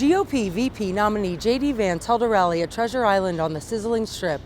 GOP VP nominee J.D. Vance held a rally at Treasure Island on the Sizzling Strip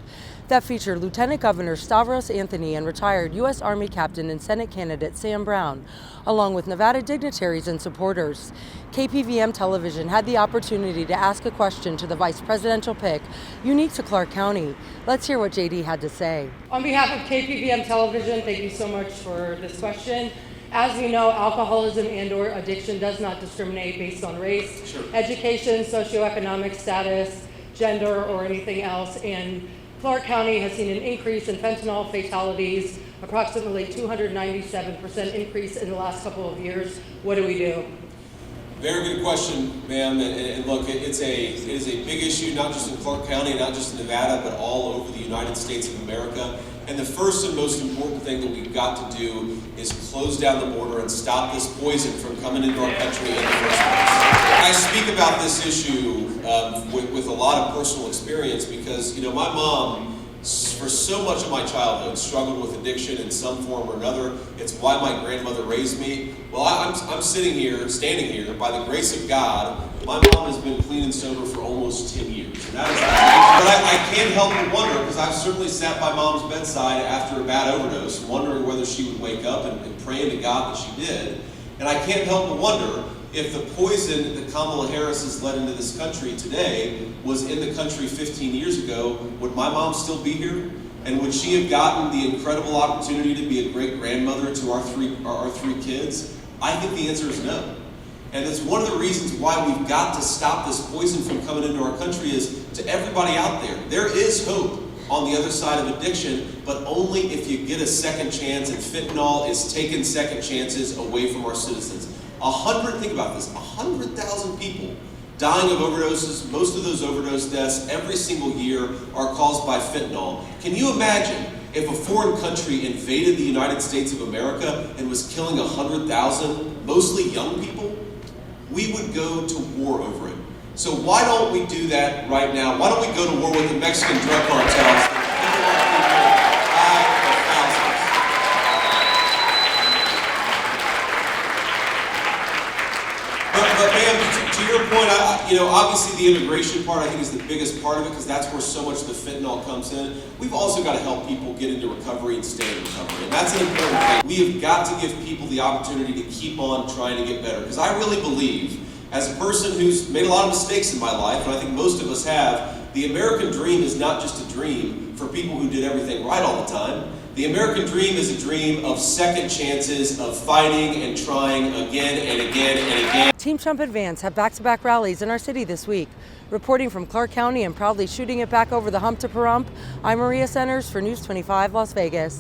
that featured Lieutenant Governor Stavros Anthony and retired U.S. Army Captain and Senate candidate Sam Brown, along with Nevada dignitaries and supporters. KPVM television had the opportunity to ask a question to the vice presidential pick, unique to Clark County. Let's hear what J.D. had to say. On behalf of KPVM television, thank you so much for this question. As we know, alcoholism and/or addiction does not discriminate based on race, education, socioeconomic status, gender, or anything else. And Clark County has seen an increase in fentanyl fatalities, approximately 297% increase in the last couple of years. What do we do? Very good question, ma'am. And look, it is a big issue, not just in Clark County, not just in Nevada, but all over the United States of America. And the first and most important thing that we've got to do is close down the border and stop this poison from coming into our country in the first place. I speak about this issue with a lot of personal experience because, my mom, for so much of my childhood, struggled with addiction in some form or another. It's why my grandmother raised me. Well, I'm standing here, by the grace of God. My mom has been clean and sober for almost 10 years. And that is but I can't help but wonder, because I've certainly sat by mom's bedside after a bad overdose, wondering whether she would wake up and praying to God that she did. And I can't help but wonder if the poison that Kamala Harris has led into this country today was in the country 15 years ago, would my mom still be here? And would she have gotten the incredible opportunity to be a great grandmother to our three kids? I think the answer is no. And it's one of the reasons why we've got to stop this poison from coming into our country is to everybody out there. There is hope on the other side of addiction, but only if you get a second chance, and fentanyl is taking second chances away from our citizens. Think about this, 100,000 people dying of overdoses. Most of those overdose deaths every single year are caused by fentanyl. Can you imagine if a foreign country invaded the United States of America and was killing 100,000, mostly young people? We would go to war over it. So why don't we do that right now? Why don't we go to war with the Mexican drug cartels? But ma'am, to your point, obviously the immigration part I think is the biggest part of it because that's where so much of the fentanyl comes in. We've also got to help people get into recovery and stay in recovery, and that's an important thing. We have got to give people the opportunity to keep on trying to get better because I really believe, as a person who's made a lot of mistakes in my life, and I think most of us have, the American dream is not just a dream for people who did everything right all the time. The American dream is a dream of second chances, of fighting and trying again and again and again. Team Trump and Vance have back-to-back rallies in our city this week. Reporting from Clark County and proudly shooting it back over the hump to Pahrump, I'm Maria Centers for News 25 Las Vegas.